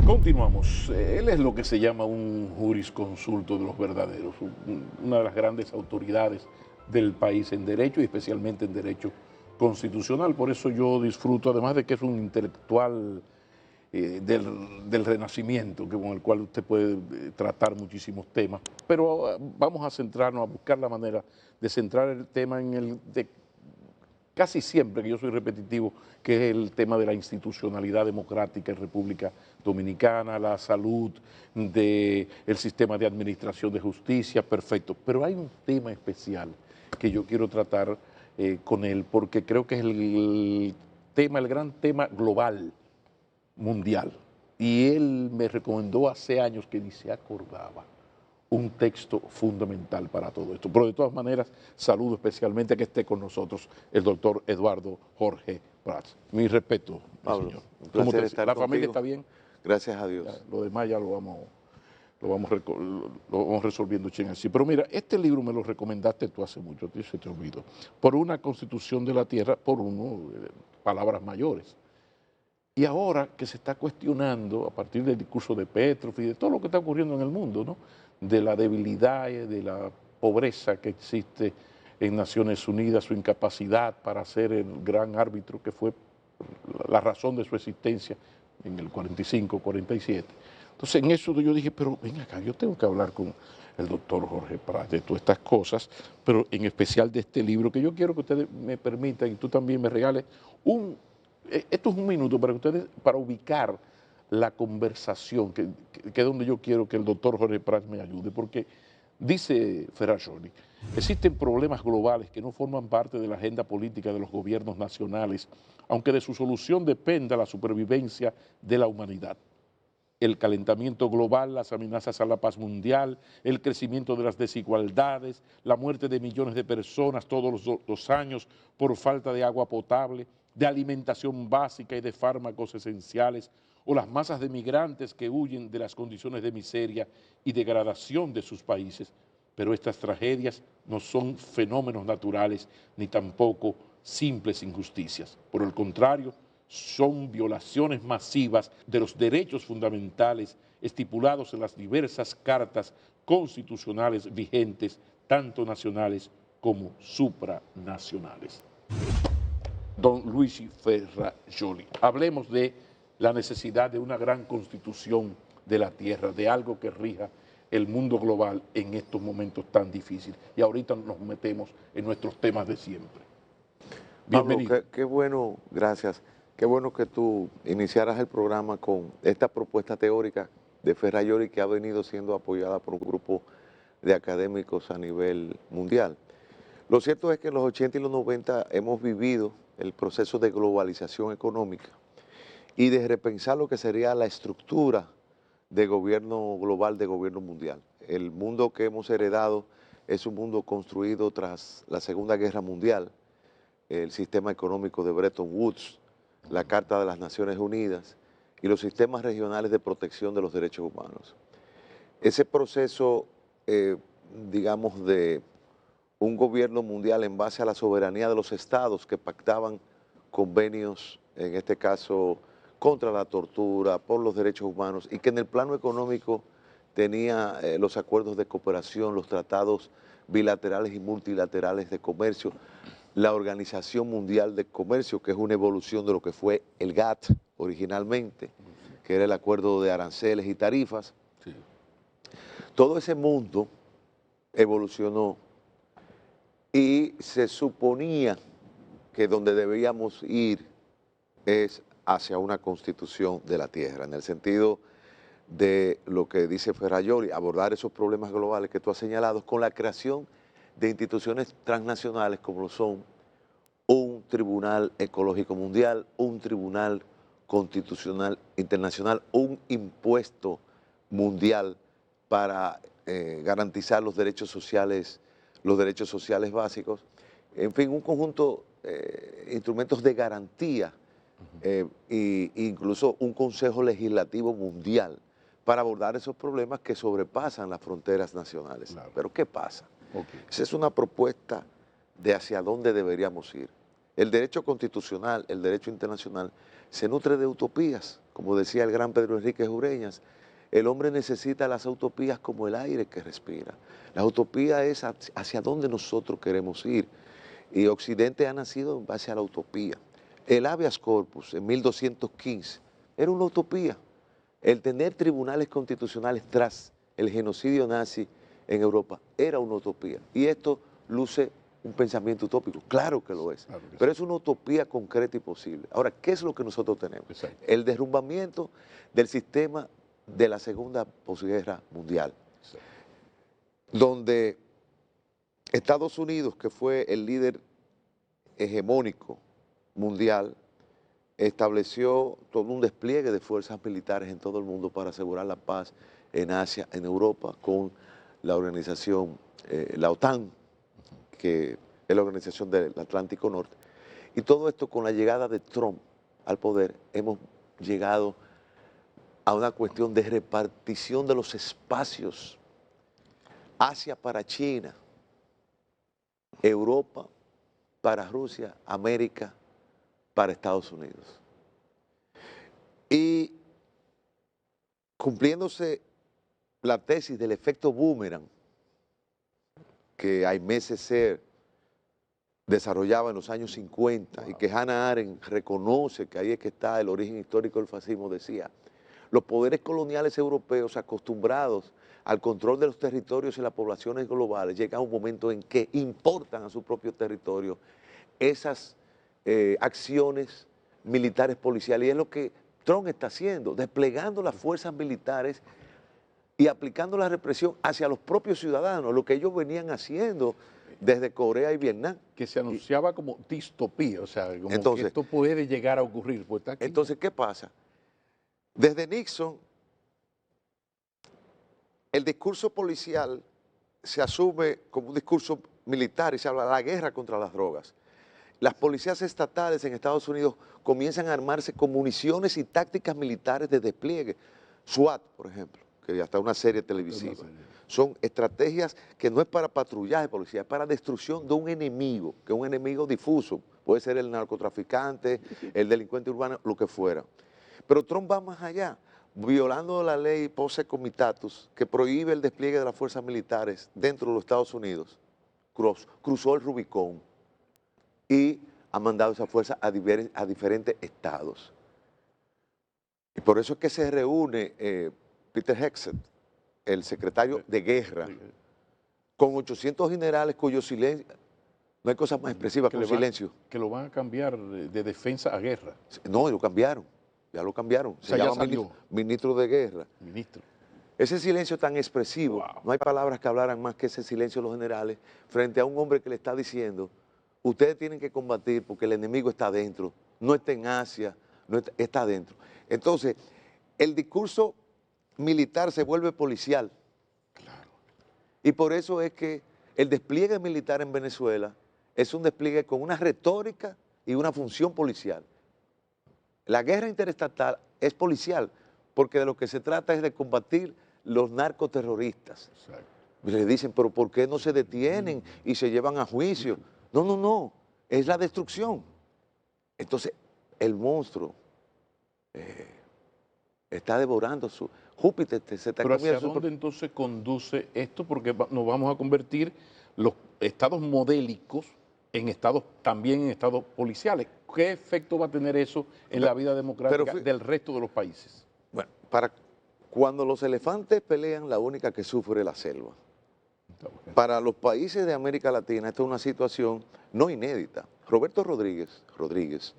Continuamos. Él es lo que se llama un jurisconsulto de los verdaderos, una de las grandes autoridades del país en derecho y especialmente en derecho constitucional. Por eso yo disfruto, además de que es un intelectual del Renacimiento, con el cual usted puede tratar muchísimos temas. Pero vamos a centrarnos, a buscar la manera de centrar el tema en el de casi siempre, que yo soy repetitivo, que es el tema de la institucionalidad democrática en República Dominicana, la salud del sistema de administración de justicia, perfecto. Pero hay un tema especial que yo quiero tratar con él, porque creo que es el tema, el gran tema global, mundial. Y él me recomendó hace años que ni se acordaba un texto fundamental para todo esto. Pero de todas maneras, saludo especialmente a que esté con nosotros el doctor Eduardo Jorge Prats. Mi respeto, mi Pablo, señor. un ¿Cómo placer te, estar ¿La contigo. familia está bien? Gracias a Ya, Dios. lo demás ya lo vamos resolviendo, Chen, así. Pero mira, este libro me lo recomendaste tú hace mucho, a ti se te olvidó. Por una constitución de la tierra, por palabras mayores. Y ahora que se está cuestionando, a partir del discurso de Petrov y de todo lo que está ocurriendo en el mundo, ¿no? De la debilidad, de la pobreza que existe en Naciones Unidas, su incapacidad para ser el gran árbitro que fue la razón de su existencia en el 45, 47. Entonces en eso yo dije, pero ven acá, yo tengo que hablar con el doctor Jorge Prat de todas estas cosas, pero en especial de este libro, que yo quiero que ustedes me permitan y tú también me regales esto es un minuto para ustedes, para ubicar la conversación, que es donde yo quiero que el doctor Jorge Prats me ayude, porque dice Ferrajoli, existen problemas globales que no forman parte de la agenda política de los gobiernos nacionales, aunque de su solución dependa la supervivencia de la humanidad. El calentamiento global, las amenazas a la paz mundial, el crecimiento de las desigualdades, la muerte de millones de personas todos los años por falta de agua potable, de alimentación básica y de fármacos esenciales, o las masas de migrantes que huyen de las condiciones de miseria y degradación de sus países. Pero estas tragedias no son fenómenos naturales ni tampoco simples injusticias. Por el contrario, son violaciones masivas de los derechos fundamentales estipulados en las diversas cartas constitucionales vigentes, tanto nacionales como supranacionales. Don Luigi Ferrajoli, hablemos de la necesidad de una gran constitución de la tierra, de algo que rija el mundo global en estos momentos tan difíciles. Y ahorita nos metemos en nuestros temas de siempre. Pablo, Bienvenido. qué bueno, gracias. Qué bueno que tú iniciaras el programa con esta propuesta teórica de Ferrajoli que ha venido siendo apoyada por un grupo de académicos a nivel mundial. Lo cierto es que en los 80 y los 90 hemos vivido el proceso de globalización económica y de repensar lo que sería la estructura de gobierno global, de gobierno mundial. El mundo que hemos heredado es un mundo construido tras la Segunda Guerra Mundial, el sistema económico de Bretton Woods, la Carta de las Naciones Unidas y los sistemas regionales de protección de los derechos humanos. Ese proceso, digamos, de un gobierno mundial en base a la soberanía de los estados que pactaban convenios, en este caso, contra la tortura, por los derechos humanos, y que en el plano económico tenía los acuerdos de cooperación, los tratados bilaterales y multilaterales de comercio, la Organización Mundial de Comercio, que es una evolución de lo que fue el GATT originalmente, que era el acuerdo de aranceles y tarifas. Sí. Todo ese mundo evolucionó y se suponía que donde debíamos ir es hacia una constitución de la tierra, en el sentido de lo que dice Ferrajoli, abordar esos problemas globales que tú has señalado con la creación de instituciones transnacionales como lo son un tribunal ecológico mundial, un tribunal constitucional internacional, un impuesto mundial para garantizar los derechos sociales básicos, en fin, un conjunto de instrumentos de garantía e incluso un Consejo Legislativo Mundial para abordar esos problemas que sobrepasan las fronteras nacionales. Claro. Pero ¿qué pasa? Okay. Esa es una propuesta de hacia dónde deberíamos ir. el derecho constitucional, el derecho internacional, se nutre de utopías. Como decía el gran Pedro Enrique Ureñas, el hombre necesita las utopías como el aire que respira. La utopía es hacia dónde nosotros queremos ir. Y Occidente ha nacido en base a la utopía. El habeas corpus en 1215 era una utopía. El tener tribunales constitucionales tras el genocidio nazi en Europa era una utopía. Y esto luce un pensamiento utópico. Claro que lo es. Claro que Pero sí. es una utopía concreta y posible. Ahora, ¿qué es lo que nosotros tenemos? Exacto. El derrumbamiento del sistema de la Segunda Posguerra Mundial, Exacto. donde Estados Unidos, que fue el líder hegemónico mundial, estableció todo un despliegue de fuerzas militares en todo el mundo para asegurar la paz en Asia, en Europa, con la organización, la OTAN, que es la organización del Atlántico Norte. Y todo esto con la llegada de Trump al poder, hemos llegado a una cuestión de repartición de los espacios. Asia para China, Europa para Rusia, América para Estados Unidos. Y cumpliéndose la tesis del efecto boomerang que Aimé Césaire desarrollaba en los años 50 y que Hannah Arendt reconoce que ahí es que está el origen histórico del fascismo, decía, los poderes coloniales europeos acostumbrados al control de los territorios y las poblaciones globales llegan a un momento en que importan a su propio territorio esas acciones militares policiales. Y es lo que Trump está haciendo, desplegando las fuerzas militares y aplicando la represión hacia los propios ciudadanos, lo que ellos venían haciendo desde Corea y Vietnam. Que se anunciaba como distopía, o sea, como Entonces, que esto puede llegar a ocurrir. Pues está aquí. Entonces, ¿qué pasa? Desde Nixon, el discurso policial se asume como un discurso militar y se habla de la guerra contra las drogas. Las policías estatales en Estados Unidos comienzan a armarse con municiones y tácticas militares de despliegue. SWAT, por ejemplo, que ya está una serie televisiva. Son estrategias que no es para patrullaje policial, es para destrucción de un enemigo, que es un enemigo difuso. Puede ser el narcotraficante, el delincuente urbano, lo que fuera. Pero Trump va más allá, violando la ley Posse Comitatus, que prohíbe el despliegue de las fuerzas militares dentro de los Estados Unidos. Cruzó el Rubicón y ha mandado esa fuerza a diferentes estados. Y por eso es que se reúne Peter Hegseth, el secretario de guerra, con 800 generales cuyo silencio, no hay cosa más expresiva que un silencio. Que lo van a cambiar de defensa a guerra. No, lo cambiaron, ya lo cambiaron. O sea, se ya llama salió. ministro de guerra. Ministro. Ese silencio tan expresivo, Wow. no hay palabras que hablaran más que ese silencio de los generales, frente a un hombre que le está diciendo, ustedes tienen que combatir porque el enemigo está adentro, no está en Asia, no está adentro. Entonces, el discurso militar se vuelve policial. Claro. Y por eso es que el despliegue militar en Venezuela es un despliegue con una retórica y una función policial. La guerra interestatal es policial, porque de lo que se trata es de combatir los narcoterroristas. Exacto. Le dicen, pero ¿por qué no se detienen y se llevan a juicio? No, no, no, es la destrucción. Entonces, el monstruo está devorando su... Júpiter se está Pero comiendo ¿hacia su... dónde entonces conduce esto? Porque nos vamos a convertir los estados modélicos en estados, también en estados policiales. ¿Qué efecto va a tener eso en la vida democrática del resto de los países? Bueno, cuando los elefantes pelean, la única que sufre es la selva. Para los países de América Latina, esta es una situación no inédita. Roberto Rodríguez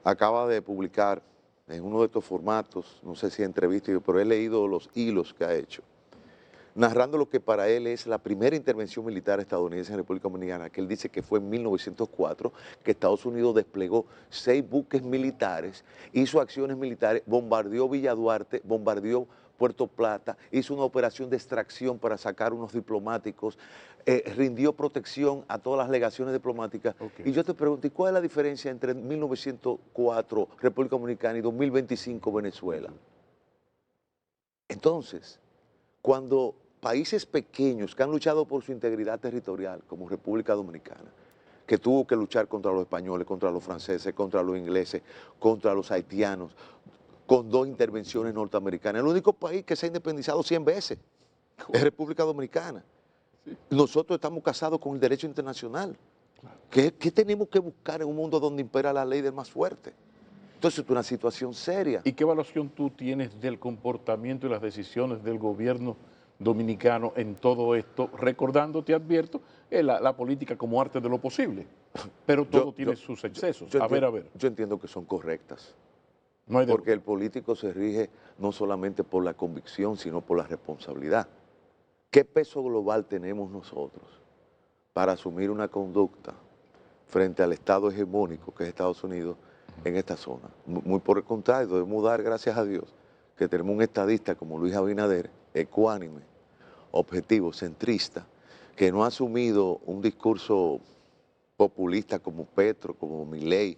acaba de publicar en uno de estos formatos, no sé si entrevista, pero he leído los hilos que ha hecho, narrando lo que para él es la primera intervención militar estadounidense en República Dominicana, que él dice que fue en 1904, que Estados Unidos desplegó 6 buques militares, hizo acciones militares, bombardeó Villa Duarte, bombardeó Puerto Plata, hizo una operación de extracción para sacar unos diplomáticos, rindió protección a todas las legaciones diplomáticas. Okay. Y yo te pregunto, ¿y cuál es la diferencia entre 1904 República Dominicana y 2025 Venezuela? Entonces, cuando países pequeños que han luchado por su integridad territorial, como República Dominicana, que tuvo que luchar contra los españoles, contra los franceses, contra los ingleses, contra los haitianos, con 2 intervenciones norteamericanas. El único país que se ha independizado 100 veces es República Dominicana. Nosotros estamos casados con el derecho internacional. ¿Qué tenemos que buscar en un mundo donde impera la ley del más fuerte? Entonces es una situación seria. ¿Y qué evaluación tú tienes del comportamiento y las decisiones del gobierno dominicano en todo esto? Recordando, te advierto, la política como arte de lo posible, pero todo tiene sus excesos. A ver. Yo entiendo que son correctas. No hay Porque el político se rige no solamente por la convicción, sino por la responsabilidad. ¿Qué peso global tenemos nosotros para asumir una conducta frente al Estado hegemónico que es Estados Unidos en esta zona? Muy por el contrario, debemos dar gracias a Dios que tenemos un estadista como Luis Abinader, ecuánime, objetivo, centrista, que no ha asumido un discurso populista como Petro, como Milei,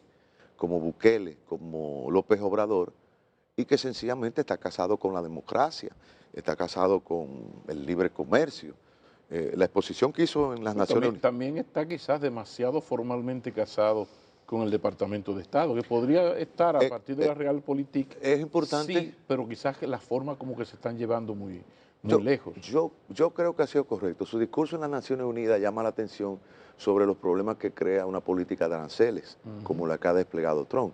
como Bukele, como López Obrador, y que sencillamente está casado con la democracia, está casado con el libre comercio. La exposición que hizo en las Naciones Unidas. También está quizás demasiado formalmente casado con el Departamento de Estado, que podría estar a partir de la Realpolitik. Es importante. Sí, pero quizás que la forma como que se están llevando muy lejos. Yo creo que ha sido correcto. Su discurso en las Naciones Unidas llama la atención sobre los problemas que crea una política de aranceles, como la que ha desplegado Trump.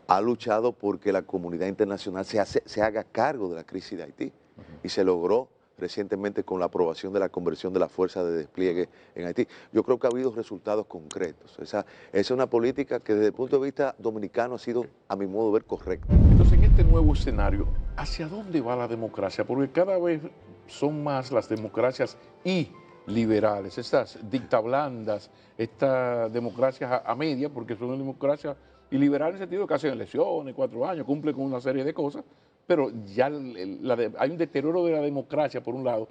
Ha luchado porque la comunidad internacional se haga cargo de la crisis de Haití y se logró recientemente con la aprobación de la conversión de la fuerza de despliegue en Haití. Yo creo que ha habido resultados concretos. Esa es una política que desde el punto de vista dominicano ha sido, a mi modo de ver, correcta. Entonces, en este nuevo escenario, ¿hacia dónde va la democracia? Porque cada vez son más las democracias y liberales, estas dictablandas, estas democracias a media, porque son democracias y liberales en el sentido que hacen elecciones, 4 años, cumplen con una serie de cosas, pero ya hay un deterioro de la democracia, por un lado,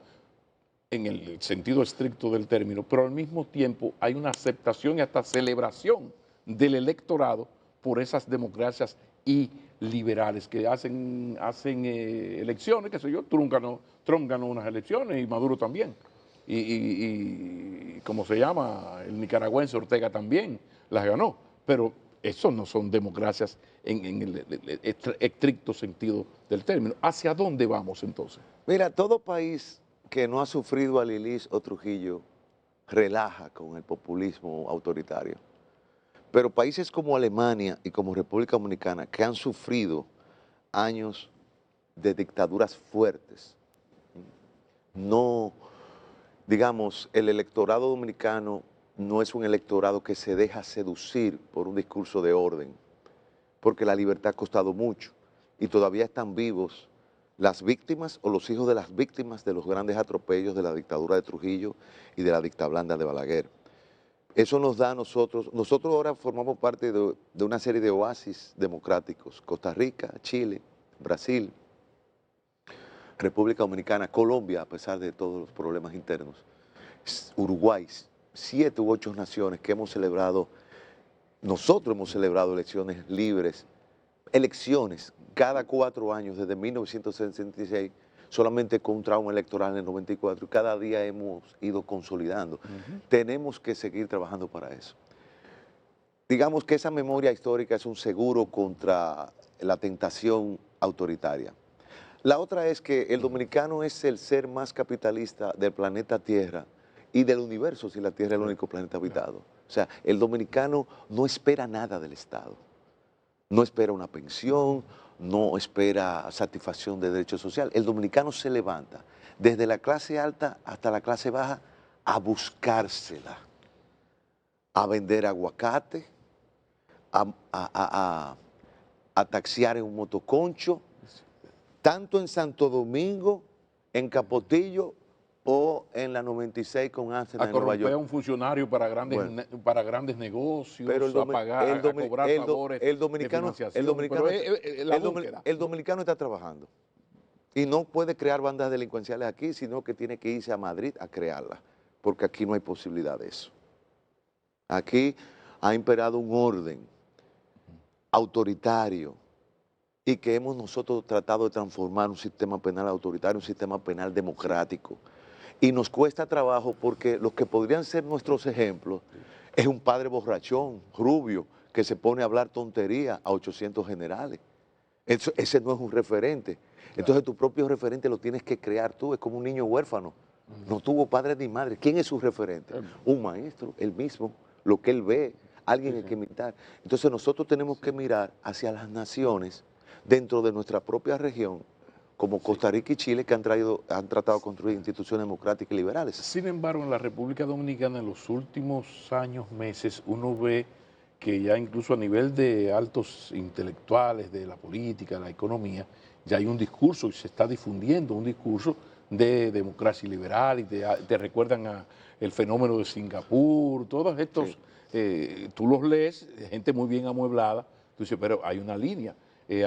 en el sentido estricto del término, pero al mismo tiempo hay una aceptación y hasta celebración del electorado por esas democracias y liberales que hacen elecciones, qué sé yo, Trump ganó unas elecciones y Maduro también. Y como se llama, el nicaragüense Ortega también las ganó, pero esos no son democracias en el estricto sentido del término. ¿Hacia dónde vamos entonces? Mira, todo país que no ha sufrido a Lilis o Trujillo relaja con el populismo autoritario. Pero países como Alemania y como República Dominicana, que han sufrido años de dictaduras fuertes, no, digamos, el electorado dominicano no es un electorado que se deja seducir por un discurso de orden, porque la libertad ha costado mucho y todavía están vivos las víctimas o los hijos de las víctimas de los grandes atropellos de la dictadura de Trujillo y de la dictablanda de Balaguer. Eso nos da a nosotros ahora formamos parte de una serie de oasis democráticos, Costa Rica, Chile, Brasil, República Dominicana, Colombia, a pesar de todos los problemas internos, Uruguay, 7 u 8 naciones que nosotros hemos celebrado elecciones libres, elecciones cada 4 años desde 1966, solamente con un trauma electoral en el 94, y cada día hemos ido consolidando. Tenemos que seguir trabajando para eso. Digamos que esa memoria histórica es un seguro contra la tentación autoritaria. La otra es que el dominicano es el ser más capitalista del planeta Tierra y del universo, si la Tierra es el único planeta habitado. O sea, el dominicano no espera nada del Estado. No espera una pensión, no espera satisfacción de derechos sociales. El dominicano se levanta desde la clase alta hasta la clase baja a buscársela, a vender aguacate, a taxiar en un motoconcho, tanto en Santo Domingo, en Capotillo o en la 96 con Arsenal a en Nueva corromper a York. un funcionario para grandes negocios, Pero a cobrar favores de financiación. El dominicano está trabajando y no puede crear bandas delincuenciales aquí, sino que tiene que irse a Madrid a crearlas, porque aquí no hay posibilidad de eso. Aquí ha imperado un orden autoritario y que hemos nosotros tratado de transformar un sistema penal autoritario en un sistema penal democrático. Y nos cuesta trabajo porque los que podrían ser nuestros ejemplos Es un padre borrachón, rubio, que se pone a hablar tontería a 800 generales. Ese no es un referente. Entonces tu propio referente lo tienes que crear tú, es como un niño huérfano. No tuvo padre ni madre. ¿Quién es su referente? Un maestro, él mismo, lo que él ve, alguien hay que imitar. Entonces nosotros tenemos que mirar hacia las naciones dentro de nuestra propia región, como Costa Rica y Chile, que han tratado de construir instituciones democráticas y liberales. Sin embargo, en la República Dominicana en los últimos años, meses, uno ve que ya incluso a nivel de altos intelectuales de la política, la economía, ya hay un discurso y se está difundiendo un discurso de democracia liberal y te recuerdan a el fenómeno de Singapur, todos estos, Sí. tú los lees, gente muy bien amueblada, tú dices, pero hay una línea.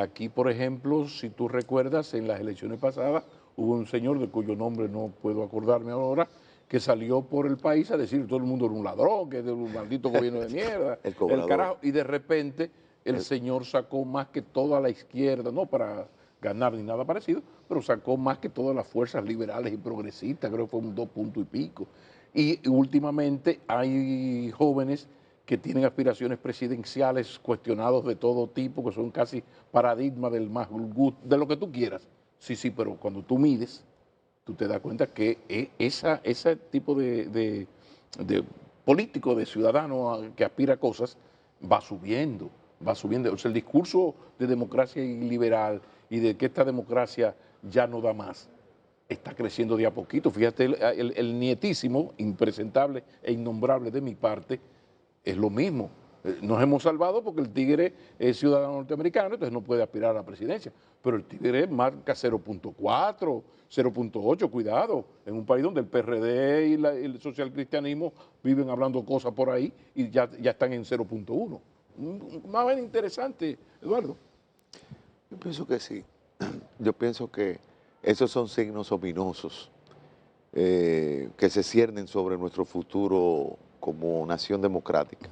Aquí, por ejemplo, si tú recuerdas, en las elecciones pasadas hubo un señor de cuyo nombre no puedo acordarme ahora, que salió por el país a decir que todo el mundo era un ladrón, que es de un maldito gobierno de mierda, El cobrador. carajo, y de repente el señor sacó más que toda la izquierda, no para ganar ni nada parecido, pero sacó más que todas las fuerzas liberales y progresistas, creo que fue un 2 puntos y pico. Y últimamente hay jóvenes que tienen aspiraciones presidenciales cuestionados de todo tipo, que son casi paradigmas del más gusto, de lo que tú quieras. Sí, sí, pero cuando tú mides, tú te das cuenta que ese tipo de político, de ciudadano que aspira a cosas, va subiendo, va subiendo. O sea, el discurso de democracia liberal y de que esta democracia ya no da más, está creciendo de a poquito. Fíjate, el nietísimo, impresentable e innombrable de mi parte, es lo mismo. Nos hemos salvado porque el tigre es ciudadano norteamericano, entonces no puede aspirar a la presidencia. Pero el tigre marca 0.4, 0.8, cuidado, en un país donde el PRD y el socialcristianismo viven hablando cosas por ahí y ya están en 0.1. Más bien interesante, Eduardo. Yo pienso que sí. Yo pienso que esos son signos ominosos que se ciernen sobre nuestro futuro como nación democrática.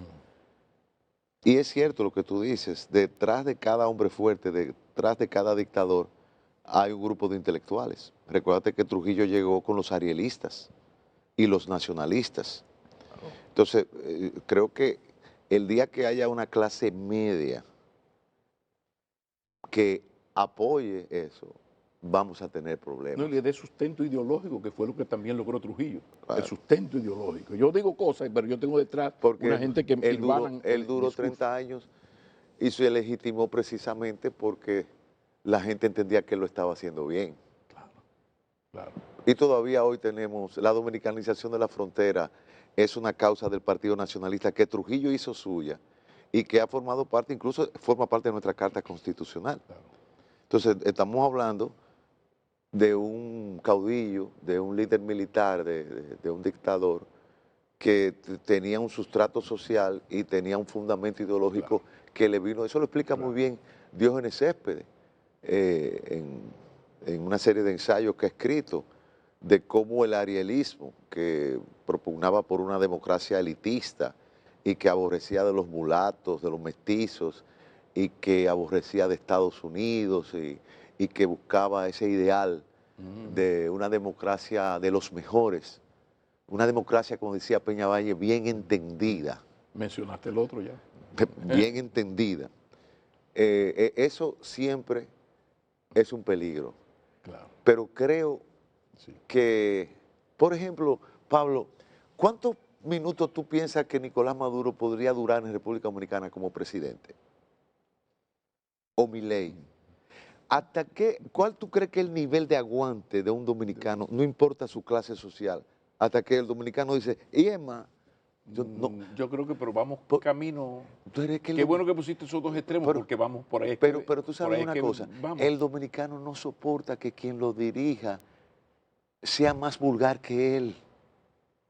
Y es cierto lo que tú dices, detrás de cada hombre fuerte, detrás de cada dictador, hay un grupo de intelectuales. Recuérdate que Trujillo llegó con los arielistas y los nacionalistas. Entonces, creo que el día que haya una clase media que apoye eso, vamos a tener No, problemas. y le dé sustento ideológico, que fue lo que también logró Trujillo. El Claro. sustento ideológico. Yo digo cosas, pero yo tengo detrás Porque una gente que hilvanan él el duró discurso. 30 años y se legitimó precisamente porque la gente entendía que él lo estaba haciendo bien. Claro, claro. Y todavía hoy tenemos la dominicanización de la frontera, es una causa del Partido Nacionalista que Trujillo hizo suya y que ha formado parte, incluso forma parte de nuestra Carta Constitucional. Claro. Entonces, estamos hablando de un caudillo, de un líder militar, de un dictador que tenía un sustrato social y tenía un fundamento ideológico que le vino, eso lo explica muy bien Diógenes Céspedes en una serie de ensayos que ha escrito de cómo el arielismo, que propugnaba por una democracia elitista y que aborrecía de los mulatos, de los mestizos, y que aborrecía de Estados Unidos y que buscaba ese ideal de una democracia de los mejores, una democracia, como decía Peña Valle, bien entendida. Mencionaste el otro ya. Bien entendida. Eso siempre es un peligro. Claro. Pero creo Sí. que, por ejemplo, Pablo, ¿cuántos minutos tú piensas que Nicolás Maduro podría durar en República Dominicana como presidente? O Milei. ¿Cuál tú crees que es el nivel de aguante de un dominicano, no importa su clase social, hasta que el dominicano dice, y es más, Yo creo que, pero vamos camino. Qué bueno que pusiste esos dos extremos, porque vamos por ahí. Pero tú sabes una cosa, vamos. el dominicano no soporta que quien lo dirija sea más vulgar que él.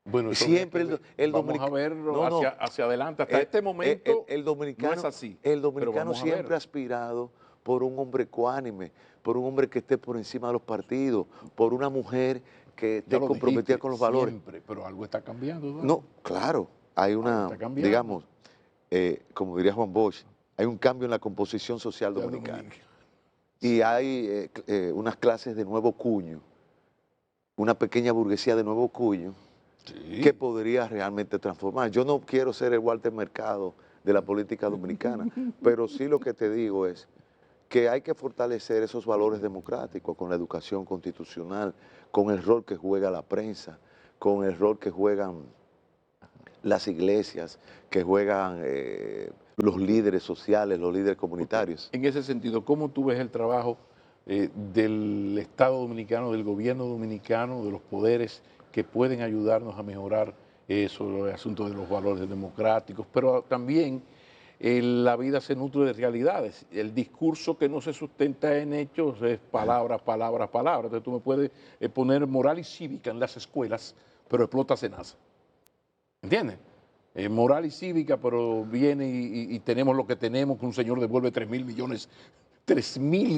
Bueno, eso Siempre el vamos dominicano. a verlo hacia adelante. Hasta este momento el dominicano, no es así. El pero dominicano vamos a siempre ver. ha aspirado por un hombre ecuánime, por un hombre que esté por encima de los partidos, por una mujer que esté Ya lo comprometida dijiste, con los valores. siempre, pero algo está cambiando, ¿no? No, claro, hay una, está cambiando. digamos, como diría Juan Bosch, hay un cambio en la composición social Ya dominicana. Sí. Y hay unas clases de nuevo cuño, una pequeña burguesía de nuevo cuño, Sí. que podría realmente transformar. Yo no quiero ser el Walter Mercado de la política dominicana, pero sí lo que te digo es que hay que fortalecer esos valores democráticos con la educación constitucional, con el rol que juega la prensa, con el rol que juegan las iglesias, que juegan los líderes sociales, los líderes comunitarios. En ese sentido, ¿cómo tú ves el trabajo del Estado dominicano, del gobierno dominicano, de los poderes que pueden ayudarnos a mejorar eso, el asunto de los valores democráticos, pero también la vida se nutre de realidades? El discurso que no se sustenta en hechos es palabras, palabras, palabras. Entonces tú me puedes poner moral y cívica en las escuelas, pero explota Senasa. ¿Entiendes? Moral y cívica, pero viene y tenemos lo que tenemos, que un señor devuelve 3 mil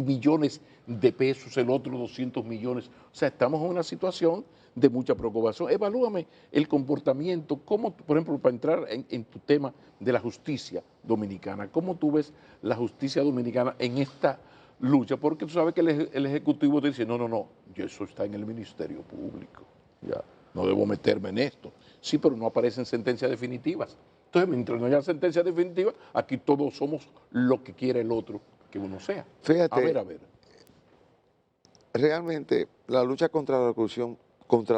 millones de pesos, el otro 200 millones. O sea, estamos en una situación de mucha preocupación. Evalúame el comportamiento, cómo, por ejemplo, para entrar en tu tema de la justicia dominicana, ¿cómo tú ves la justicia dominicana en esta lucha? Porque tú sabes que el Ejecutivo te dice, no, eso está en el Ministerio Público, ya, no debo meterme en esto. Sí, pero no aparecen sentencias definitivas. Entonces, mientras no haya sentencias definitivas, aquí todos somos lo que quiere el otro que uno sea. Fíjate, A ver. realmente la lucha contra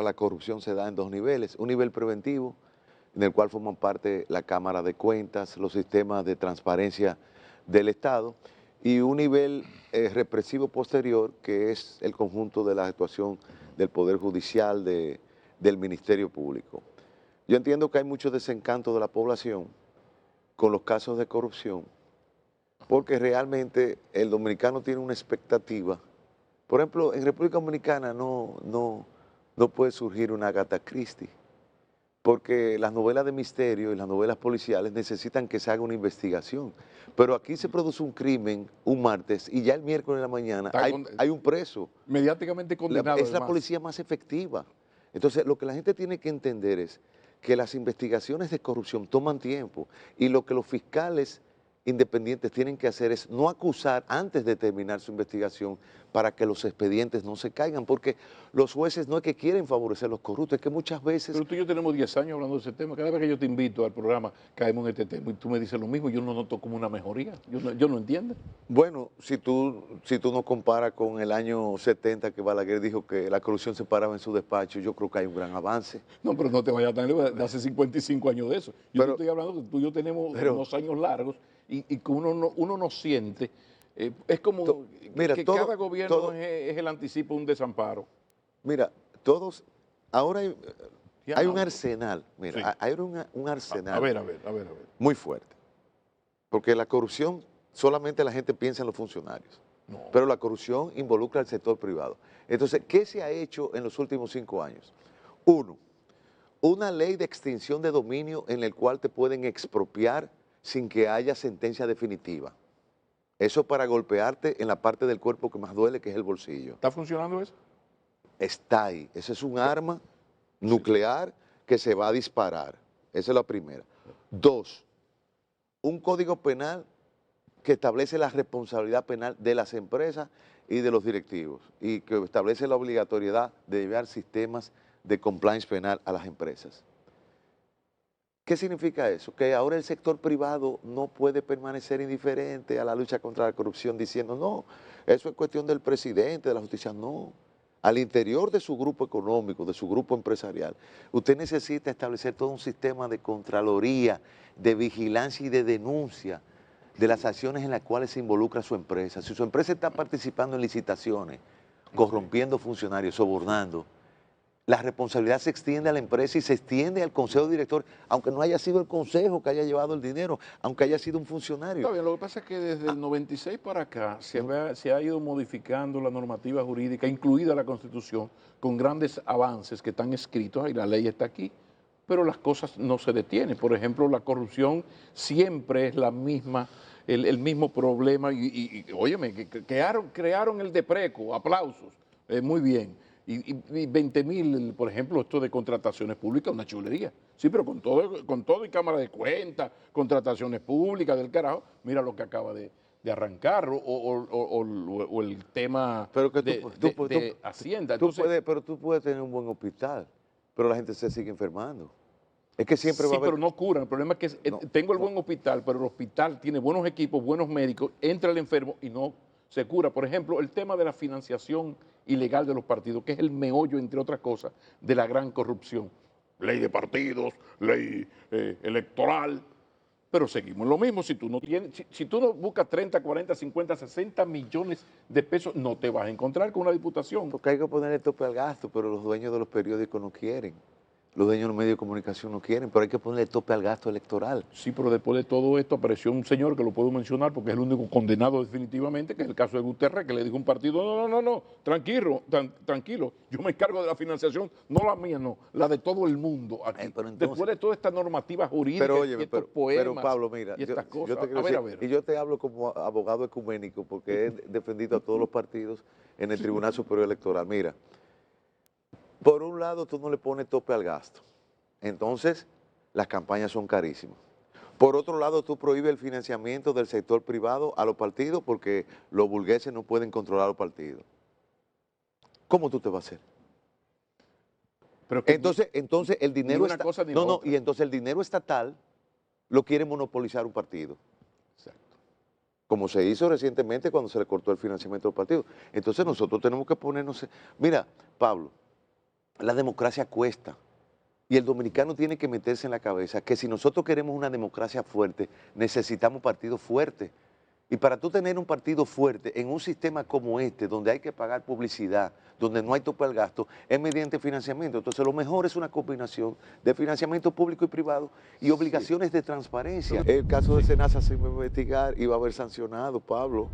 la corrupción se da en dos niveles. Un nivel preventivo, en el cual forman parte la Cámara de Cuentas, los sistemas de transparencia del Estado, y un nivel represivo posterior, que es el conjunto de la actuación del Poder Judicial, del Ministerio Público. Yo entiendo que hay mucho desencanto de la población con los casos de corrupción, porque realmente el dominicano tiene una expectativa. Por ejemplo, en República Dominicana no puede surgir una Agatha Christie, porque las novelas de misterio y las novelas policiales necesitan que se haga una investigación. Pero aquí se produce un crimen un martes y ya el miércoles en la mañana hay un preso. Mediáticamente condenado, Es la además. policía más efectiva. Entonces, lo que la gente tiene que entender es que las investigaciones de corrupción toman tiempo y lo que los fiscales independientes tienen que hacer es no acusar antes de terminar su investigación para que los expedientes no se caigan, porque los jueces no es que quieren favorecer a los corruptos, es que muchas veces... Pero tú y yo tenemos 10 años hablando de ese tema. Cada vez que yo te invito al programa, caemos en este tema y tú me dices lo mismo. Yo no noto como una mejoría. Yo no entiendo. Bueno, si tú no comparas con el año 70 que Balaguer dijo que la corrupción se paraba en su despacho, yo creo que hay un gran avance. No, pero no te vayas tan lejos, de hace 55 años de eso. Yo te Pero, estoy hablando que tú y yo tenemos unos años largos y que uno no siente. Es como mira, que cada gobierno es el anticipo de un desamparo. Mira, todos, ahora hay un Diablo. arsenal, mira, Sí. hay un arsenal A ver. muy fuerte, porque la corrupción solamente la gente piensa en los funcionarios, No. pero la corrupción involucra al sector privado. Entonces, ¿qué se ha hecho en los últimos 5 años? Uno, una ley de extinción de dominio en el cual te pueden expropiar sin que haya sentencia definitiva. Eso para golpearte en la parte del cuerpo que más duele, que es el bolsillo. ¿Está funcionando eso? Está ahí. Ese es un arma nuclear que se va a disparar. Esa es la primera. Dos, un código penal que establece la responsabilidad penal de las empresas y de los directivos y que establece la obligatoriedad de llevar sistemas de compliance penal a las empresas. ¿Qué significa eso? Que ahora el sector privado no puede permanecer indiferente a la lucha contra la corrupción diciendo, no, eso es cuestión del presidente, de la justicia. No, al interior de su grupo económico, de su grupo empresarial, usted necesita establecer todo un sistema de contraloría, de vigilancia y de denuncia de las acciones en las cuales se involucra su empresa. Si su empresa está participando en licitaciones, corrompiendo funcionarios, sobornando, la responsabilidad se extiende a la empresa y se extiende al consejo director, aunque no haya sido el consejo que haya llevado el dinero, aunque haya sido un funcionario. Está bien, lo que pasa es que desde el 96 para acá se ha ido modificando la normativa jurídica, incluida la Constitución, con grandes avances que están escritos y la ley está aquí, pero las cosas no se detienen. Por ejemplo, la corrupción siempre es la misma, el mismo problema y óyeme, crearon el DEPRECO, aplausos, muy bien. Y 20.000, por ejemplo, esto de contrataciones públicas, una chulería. Sí, pero con todo y Cámara de Cuentas, contrataciones públicas del carajo, mira lo que acaba de arrancar, o el tema Pero que de Hacienda. Entonces, pero tú puedes tener un buen hospital, pero la gente se sigue enfermando. Es que siempre va a Sí, haber... pero no curan. El problema es que No, tengo el buen hospital, pero el hospital tiene buenos equipos, buenos médicos, entra el enfermo y no se cura. Por ejemplo, el tema de la financiación ilegal de los partidos, que es el meollo, entre otras cosas, de la gran corrupción. Ley de partidos, ley electoral, pero seguimos lo mismo. Si tú no tienes, si tú no buscas 30, 40, 50, 60 millones de pesos, no te vas a encontrar con una diputación. porque hay que ponerle tope al gasto, pero los dueños de los periódicos no quieren. Los dueños de los medios de comunicación no quieren, pero hay que ponerle tope al gasto electoral. Sí, pero después de todo esto apareció un señor que lo puedo mencionar porque es el único condenado definitivamente, que es el caso de Gutiérrez, que le dijo a un partido, no, tranquilo, yo me encargo de la financiación, no la mía, no, la de todo el mundo aquí. Pero entonces, después de toda esta normativa jurídica pero, óyeme, y estos poemas Pablo, mira, y estas cosas, te quiero a decir, ver. y yo te hablo como abogado ecuménico porque he defendido a todos los partidos en el Tribunal Superior Electoral. Mira, por un lado tú no le pones tope al gasto, entonces las campañas son carísimas. Por otro lado, tú prohíbes el financiamiento del sector privado a los partidos porque los burgueses no pueden controlar los partidos. ¿Cómo tú te vas a hacer? Pero que Entonces el dinero una cosa ni la otra. y entonces el dinero estatal lo quiere monopolizar un partido. Exacto. Como se hizo recientemente cuando se le cortó el financiamiento del partido. Entonces nosotros tenemos que ponernos... Mira, Pablo, la democracia cuesta. Y el dominicano tiene que meterse en la cabeza que si nosotros queremos una democracia fuerte, necesitamos partidos fuertes. Y para tú tener un partido fuerte en un sistema como este, donde hay que pagar publicidad, donde no hay tope al gasto, es mediante financiamiento. Entonces lo mejor es una combinación de financiamiento público y privado y obligaciones de transparencia. El caso de Senasa se va a investigar y va a haber sancionado, Pablo.